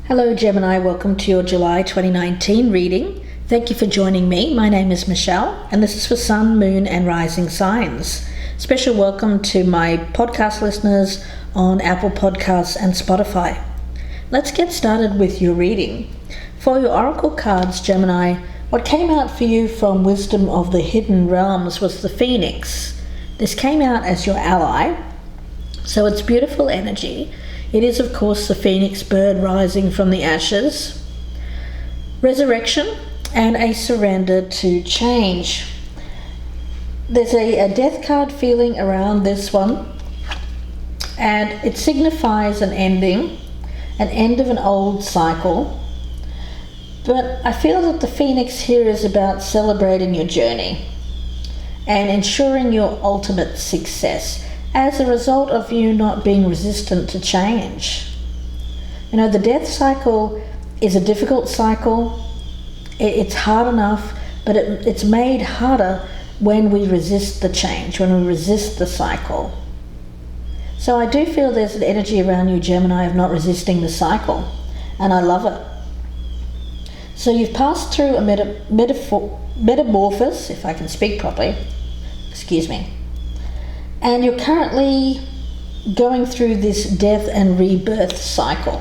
Hello Gemini, welcome to your July 2019 reading. Thank you for joining me. My name is Michelle and this is for Sun, Moon and Rising signs. Special welcome to my podcast listeners on Apple Podcasts and Spotify. Let's get started with your reading. For your oracle cards, Gemini, what came out for you from Wisdom of the Hidden Realms was the Phoenix. This came out as your ally, so it's beautiful energy. It is, of course, the phoenix bird rising from the ashes, resurrection, and a surrender to change. There's a death card feeling around this one, and it signifies an ending, an end of an old cycle. But I feel that the phoenix here is about celebrating your journey and ensuring your ultimate success as a result of you not being resistant to change. You know, the death cycle is a difficult cycle. It's hard enough, but it's made harder when we resist the change, when we resist the cycle. So I do feel there's an energy around you, Gemini, of not resisting the cycle, and I love it. So you've passed through a metamorphosis, if I can speak properly, excuse me, and you're currently going through this death and rebirth cycle.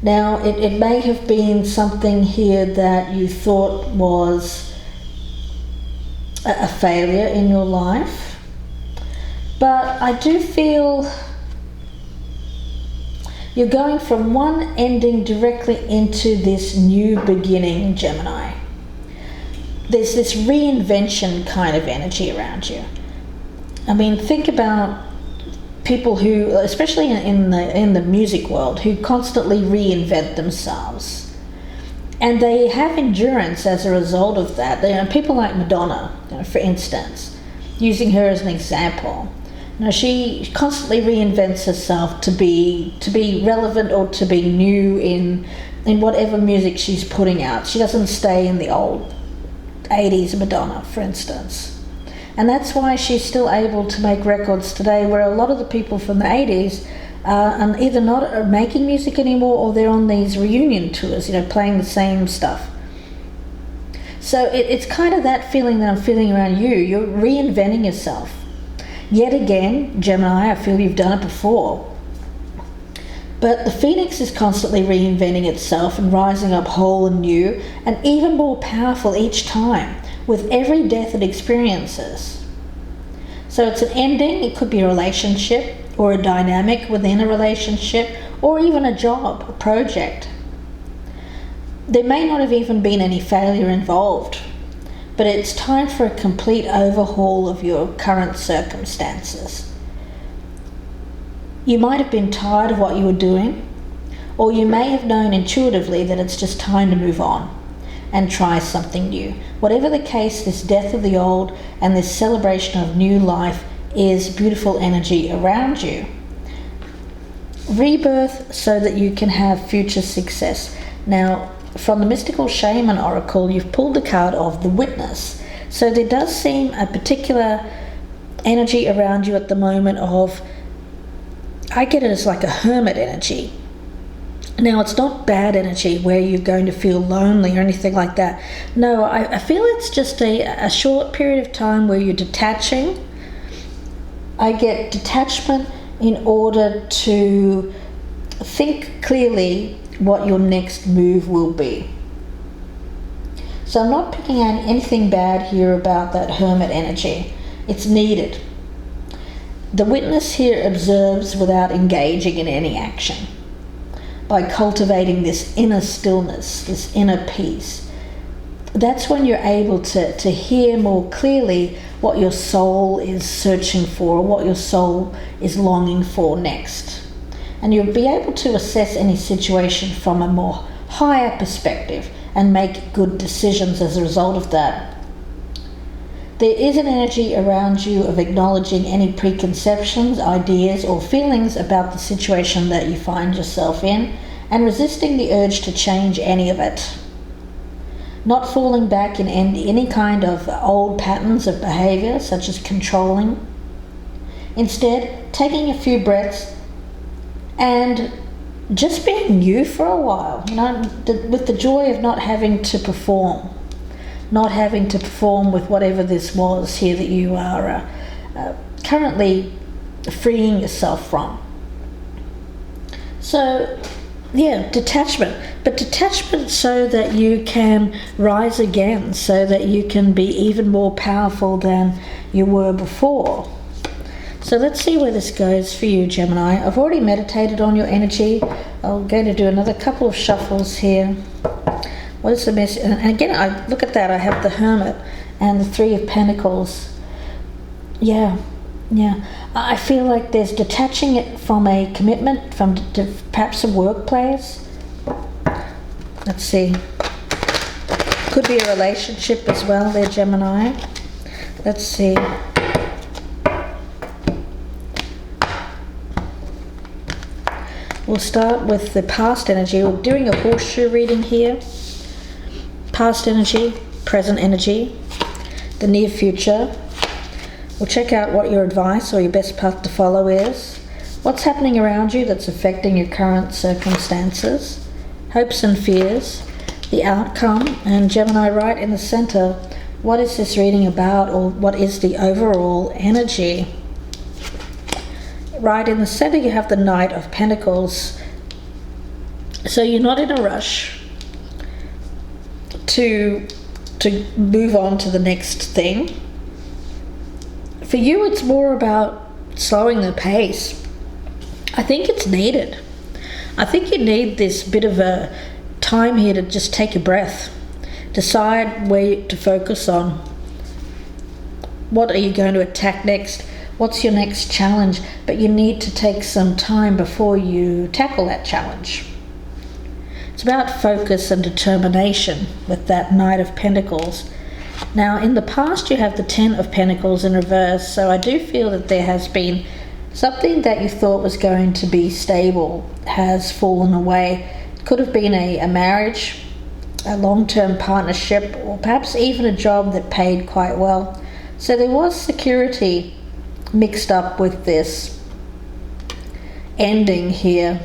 Now, it may have been something here that you thought was a failure in your life, but I do feel you're going from one ending directly into this new beginning, Gemini. There's this reinvention kind of energy around you. I mean, think about people who, especially in the music world, who constantly reinvent themselves. And they have endurance as a result of that. People like Madonna, for instance, using her as an example. She constantly reinvents herself to be relevant or to be new in whatever music she's putting out. She doesn't stay in the old 80s Madonna, for instance. And that's why she's still able to make records today, where a lot of the people from the 80s are either not making music anymore or they're on these reunion tours, playing the same stuff. So it's kind of that feeling that I'm feeling around you. You're reinventing yourself. Yet again, Gemini, I feel you've done it before. But the phoenix is constantly reinventing itself and rising up whole and new and even more powerful each time with every death it experiences. So it's an ending. It could be a relationship or a dynamic within a relationship or even a job, a project. There may not have even been any failure involved, but it's time for a complete overhaul of your current circumstances. You might have been tired of what you were doing, or you may have known intuitively that it's just time to move on and try something new. Whatever the case, this death of the old and this celebration of new life is beautiful energy around you. Rebirth so that you can have future success. Now, from the mystical Shaman oracle, you've pulled the card of the Witness. So there does seem a particular energy around you at the moment of, I get it as like a hermit energy. Now, it's not bad energy where you're going to feel lonely or anything like that. No, I feel it's just a short period of time where you're detaching. I get detachment in order to think clearly what your next move will be. So I'm not picking out anything bad here about that hermit energy. It's needed. The Witness here observes without engaging in any action, by cultivating this inner stillness, this inner peace. That's when you're able to hear more clearly what your soul is searching for, what your soul is longing for next. And you'll be able to assess any situation from a more higher perspective and make good decisions as a result of that. There is an energy around you of acknowledging any preconceptions, ideas, or feelings about the situation that you find yourself in and resisting the urge to change any of it. Not falling back in any kind of old patterns of behavior, such as controlling. Instead, taking a few breaths and just being you for a while, with the joy of not having to perform, with whatever this was here that you are currently freeing yourself from. So, yeah, detachment. But detachment so that you can rise again, so that you can be even more powerful than you were before. So let's see where this goes for you, Gemini. I've already meditated on your energy. I'm going to do another couple of shuffles here. What is the message? And again, I look at that. I have the Hermit and the Three of Pentacles. Yeah. I feel like there's detaching it from a commitment, from perhaps a workplace. Let's see. Could be a relationship as well there, Gemini. Let's see. We'll start with the past energy. We're doing a horseshoe reading here. Past energy, present energy, the near future. We'll check out what your advice or your best path to follow is. What's happening around you that's affecting your current circumstances. Hopes and fears. The outcome. And Gemini, right in the center, what is this reading about, or what is the overall energy? Right in the center you have the Knight of Pentacles. So you're not in a rush to move on to the next thing. For you, it's more about slowing the pace. I think it's needed. I think you need this bit of a time here to just take a breath. Decide where to focus on. What are you going to attack next? What's your next challenge? But you need to take some time before you tackle that challenge. It's about focus and determination with that Knight of Pentacles. Now, in the past, you have the Ten of Pentacles in reverse, so I do feel that there has been something that you thought was going to be stable has fallen away. It could have been a marriage, a long-term partnership, or perhaps even a job that paid quite well. So there was security mixed up with this ending here.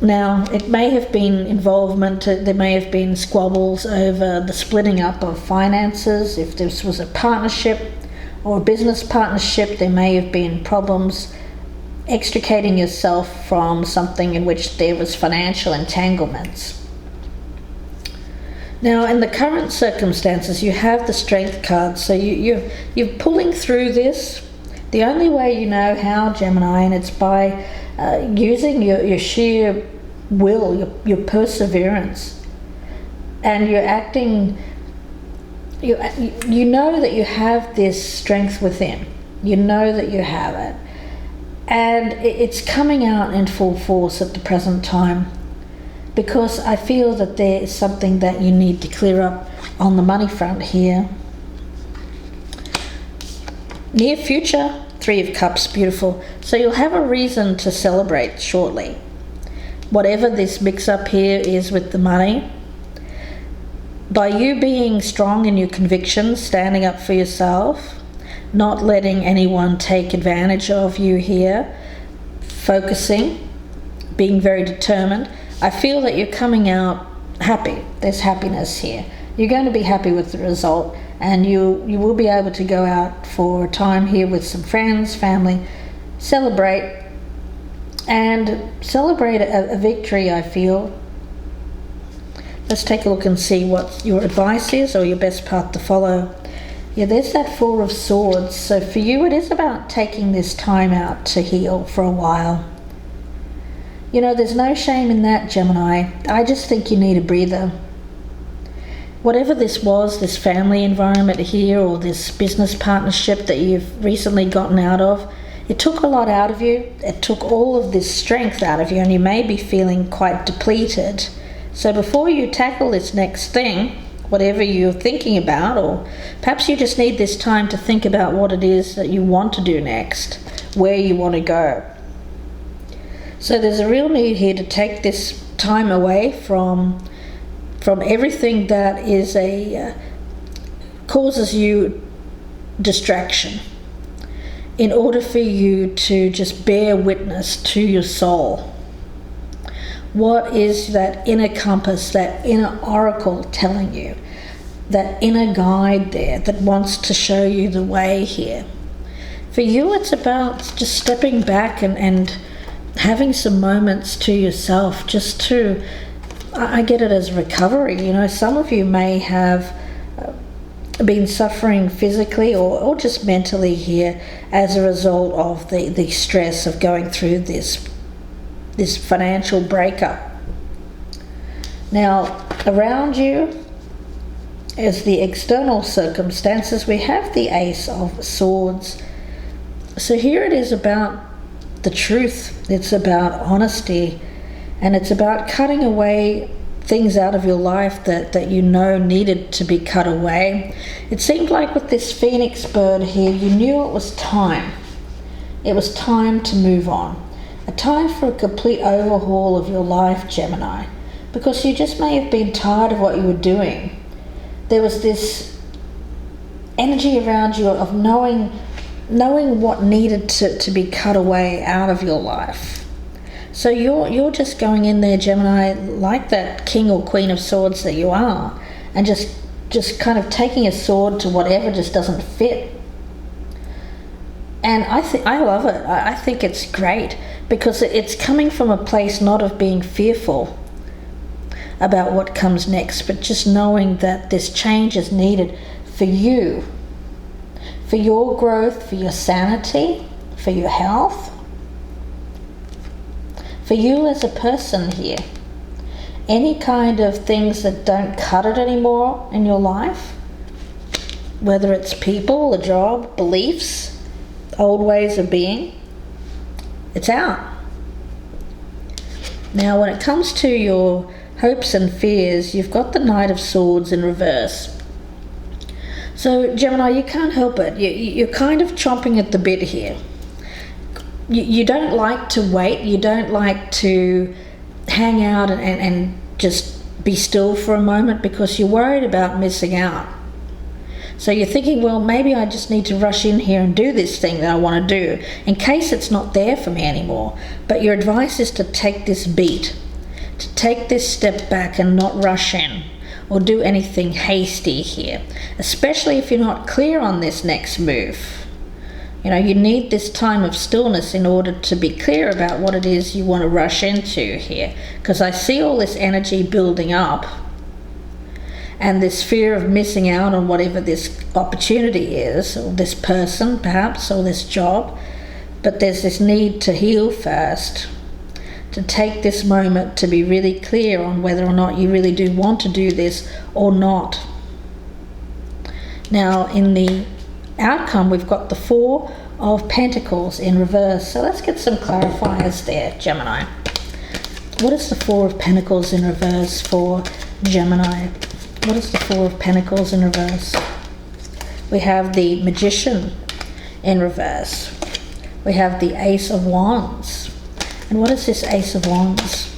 Now, it may have been involvement, there may have been squabbles over the splitting up of finances. If this was a partnership or a business partnership, there may have been problems extricating yourself from something in which there was financial entanglements. Now, in the current circumstances, you have the Strength card, so you're pulling through this. The only way you know how, Gemini, and it's by using your sheer will, your perseverance, and you're acting. You know that you have this strength within. You know that you have it, and it's coming out in full force at the present time. Because I feel that there is something that you need to clear up on the money front here. Near future, Three of Cups, beautiful. So you'll have a reason to celebrate shortly. Whatever this mix-up here is with the money, by you being strong in your convictions, standing up for yourself, not letting anyone take advantage of you here, focusing, being very determined, I feel that you're coming out happy. There's happiness here. You're going to be happy with the result, and you will be able to go out for time here with some friends, family, celebrate a victory, I feel. Let's take a look and see what your advice is, or your best path to follow. Yeah, there's that Four of Swords. So for you, it is about taking this time out to heal for a while. You know, there's no shame in that, Gemini. I just think you need a breather. Whatever this was, this family environment here, or this business partnership that you've recently gotten out of, it took a lot out of you. It took all of this strength out of you, and you may be feeling quite depleted. So before you tackle this next thing, whatever you're thinking about, or perhaps you just need this time to think about what it is that you want to do next, where you want to go. So there's a real need here to take this time away from everything that is causes you distraction. in order for you to just bear witness to your soul. What is that inner compass, that inner oracle telling you? That inner guide there that wants to show you the way here. For you, it's about just stepping back and having some moments to yourself, just to, I get it as recovery. You know, some of you may have been suffering physically or just mentally here as a result of the stress of going through this financial breakup. Now, around you, as the external circumstances, we have the Ace of Swords. So here it is about the truth. It's about honesty, and it's about cutting away things out of your life that you know needed to be cut away. It seemed like with this phoenix bird here, you knew it was time. It was time to move on. A time for a complete overhaul of your life, Gemini, because you just may have been tired of what you were doing. There was this energy around you of knowing what needed to be cut away out of your life. So you're just going in there, Gemini, like that King or Queen of Swords that you are, and just kind of taking a sword to whatever just doesn't fit. And I love it. I think it's great because it's coming from a place not of being fearful about what comes next, but just knowing that this change is needed for you, for your growth, for your sanity, for your health, for you as a person here. Any kind of things that don't cut it anymore in your life, whether it's people, a job, beliefs, old ways of being, it's out. Now, when it comes to your hopes and fears, you've got the Knight of Swords in reverse. So, Gemini, you can't help it. You're kind of chomping at the bit here. You don't like to wait. You don't like to hang out and just be still for a moment because you're worried about missing out. So you're thinking, well, maybe I just need to rush in here and do this thing that I want to do in case it's not there for me anymore. But your advice is to take this beat, to take this step back and not rush in or do anything hasty here, especially if you're not clear on this next move. You know, you need this time of stillness in order to be clear about what it is you want to rush into here, because I see all this energy building up and this fear of missing out on whatever this opportunity is, or this person perhaps, or this job. But there's this need to heal first, to take this moment to be really clear on whether or not you really do want to do this or not. Now, in the outcome, we've got the Four of Pentacles in reverse. So let's get some clarifiers there, Gemini. What is the Four of Pentacles in reverse for Gemini? What is the Four of Pentacles in reverse? We have the Magician in reverse. We have the Ace of Wands. And what is this Ace of Wands?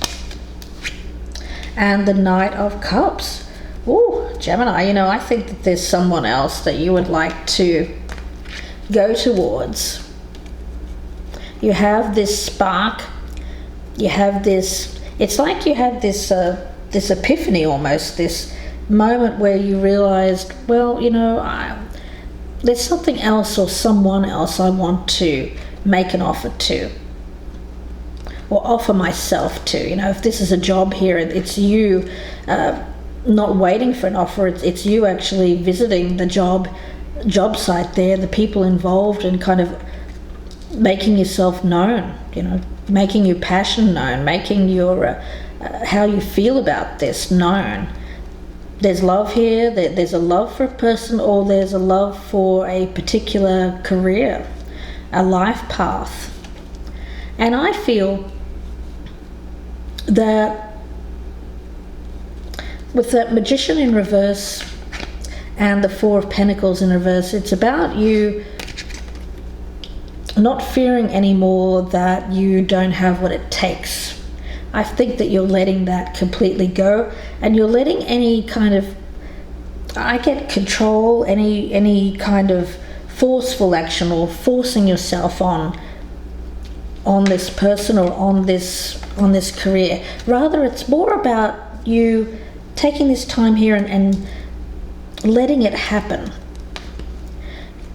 And the Knight of Cups. Ooh, Gemini, you know, I think that there's someone else that you would like to go towards. You have this spark. You have this, it's like you had this this epiphany almost, this moment where you realized, well, you know, there's something else or someone else I want to make an offer to, or offer myself to. You know, if this is a job here, it's you not waiting for an offer, it's you actually visiting the job site there, the people involved, and kind of making yourself known, you know, making your passion known, making your how you feel about this known. There's love here, there's a love for a person, or there's a love for a particular career, a life path. And I feel that with that Magician in reverse and the Four of Pentacles in reverse, it's about you not fearing anymore that you don't have what it takes. I think that you're letting that completely go, and you're letting any kind of, I get control, any kind of forceful action or forcing yourself on this person or on this career. Rather, it's more about you taking this time here and letting it happen,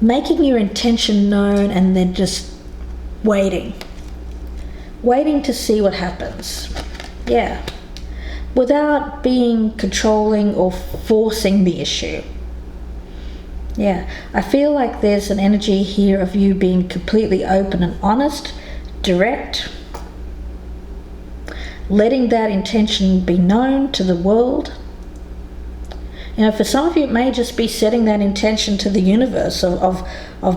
making your intention known, and then just waiting to see what happens. Yeah, without being controlling or forcing the issue. Yeah, I feel like there's an energy here of you being completely open and honest, direct, letting that intention be known to the world. You know, for some of you, it may just be setting that intention to the universe of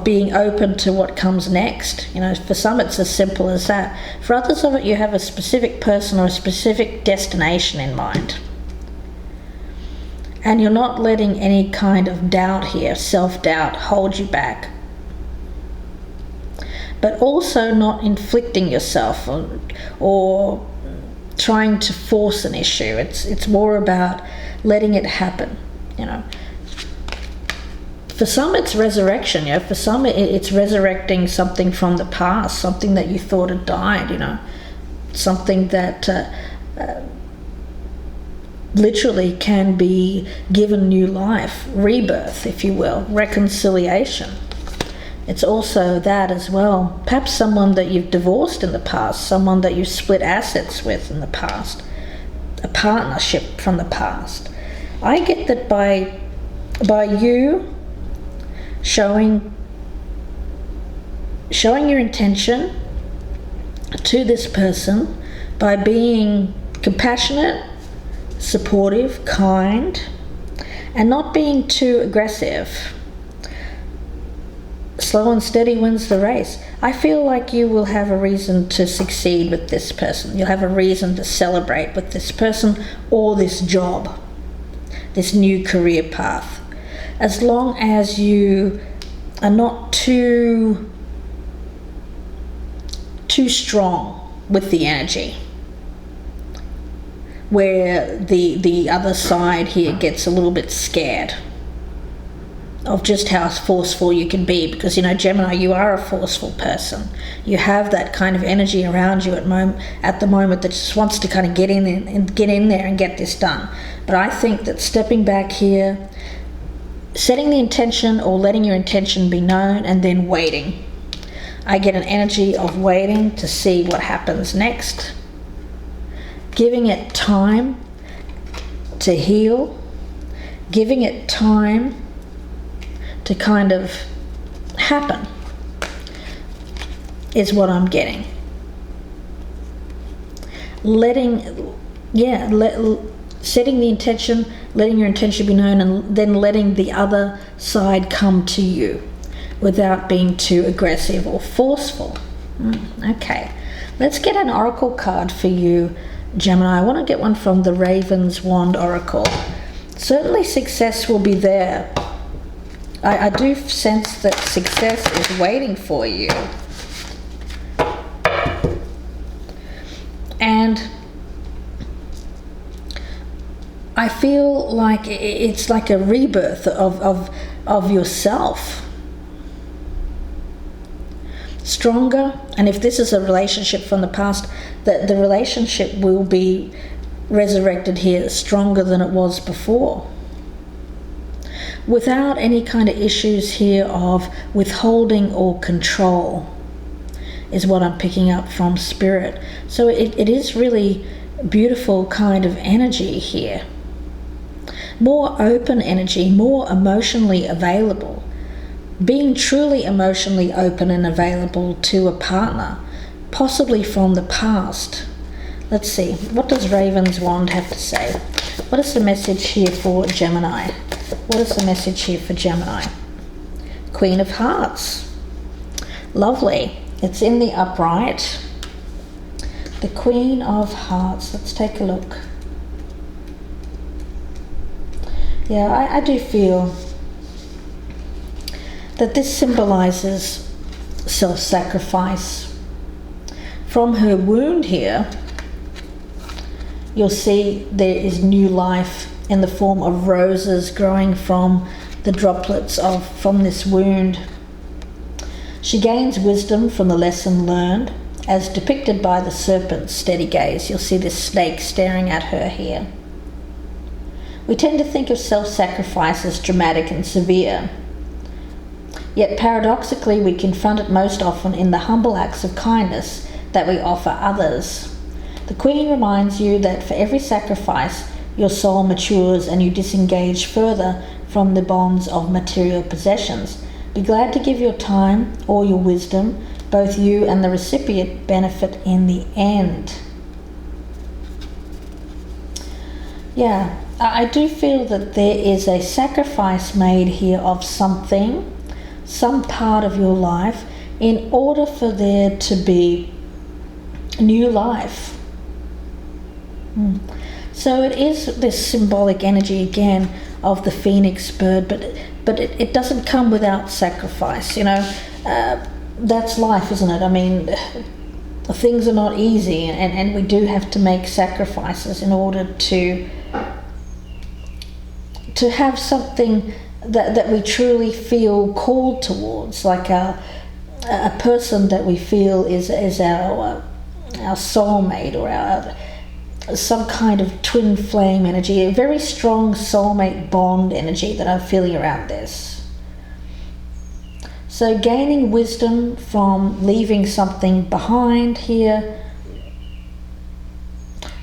being open to what comes next. You know, for some, it's as simple as that. For others of it, you have a specific person or a specific destination in mind. And you're not letting any kind of doubt here, self-doubt, hold you back. But also not inflicting yourself or trying to force an issue. It's more about letting it happen. You know, for some it's resurrection. You know, for some it's resurrecting something from the past, something that you thought had died. You know, something that literally can be given new life, rebirth, if you will, reconciliation. It's also that as well. Perhaps someone that you've divorced in the past, someone that you've split assets with in the past, a partnership from the past. I get that by you showing your intention to this person, by being compassionate, supportive, kind, and not being too aggressive. Slow and steady wins the race. I feel like you will have a reason to succeed with this person. You'll have a reason to celebrate with this person or this job, this new career path, as long as you are not too strong with the energy, where the other side here gets a little bit scared of just how forceful you can be. Because, you know, Gemini, you are a forceful person. You have that kind of energy around you at the moment that just wants to kind of get in there and get this done. But I think that stepping back here, setting the intention or letting your intention be known, and then waiting. I get an energy of waiting to see what happens next. Giving it time to heal. Giving it time to kind of happen is what I'm getting. Setting the intention, letting your intention be known, and then letting the other side come to you without being too aggressive or forceful. Okay, let's get an oracle card for you, Gemini. I want to get one from the Raven's Wand Oracle. Certainly success will be there. I do sense that success is waiting for you. And I feel like it's like a rebirth of yourself. Stronger, and if this is a relationship from the past, that the relationship will be resurrected here stronger than it was before. Without any kind of issues here of withholding or control, is what I'm picking up from Spirit. So it is really beautiful kind of energy here. More open energy, more emotionally available. Being truly emotionally open and available to a partner, possibly from the past. Let's see, what does Raven's Wand have to say? What is the message here for Gemini? What is the message here for Gemini? Queen of Hearts. Lovely. It's in the upright. The Queen of Hearts. Let's take a look. Yeah, I do feel that this symbolizes self-sacrifice. From her wound here, you'll see there is new life in the form of roses growing from the droplets from this wound. She gains wisdom from the lesson learned, as depicted by the serpent's steady gaze. You'll see this snake staring at her here. We tend to think of self-sacrifice as dramatic and severe. Yet paradoxically, we confront it most often in the humble acts of kindness that we offer others. The Queen reminds you that for every sacrifice, your soul matures and you disengage further from the bonds of material possessions. Be glad to give your time or your wisdom. Both you and the recipient benefit in the end. Yeah, I do feel that there is a sacrifice made here of something, some part of your life, in order for there to be new life. So it is this symbolic energy again of the phoenix bird, but it doesn't come without sacrifice. That's life, isn't it? I mean, things are not easy, and we do have to make sacrifices in order to have something that we truly feel called towards, like a person that we feel is our soulmate, or some kind of twin flame energy, a very strong soulmate bond energy that I'm feeling around this. So gaining wisdom from leaving something behind here,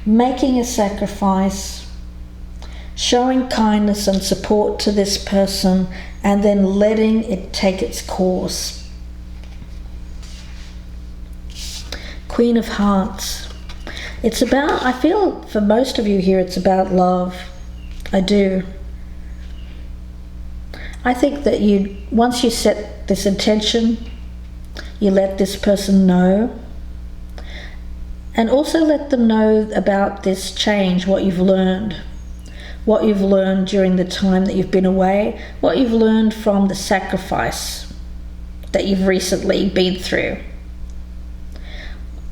making a sacrifice, showing kindness and support to this person, and then letting it take its course. Queen of Hearts. It's about, I feel for most of you here, it's about love. I do. I think that once you set this intention, you let this person know, and also let them know about this change, what you've learned during the time that you've been away, what you've learned from the sacrifice that you've recently been through,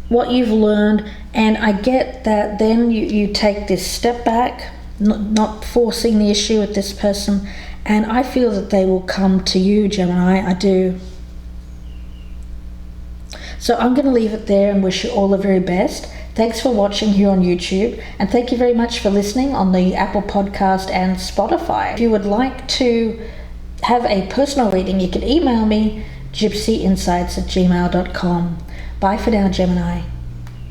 what you've learned. And I get that then you take this step back, not forcing the issue with this person, and I feel that they will come to you, Gemini. I do. So I'm going to leave it there and wish you all the very best. Thanks for watching here on YouTube, and thank you very much for listening on the Apple Podcast and Spotify. If you would like to have a personal reading, you can email me, gypsyinsights@gmail.com. Bye for now, Gemini.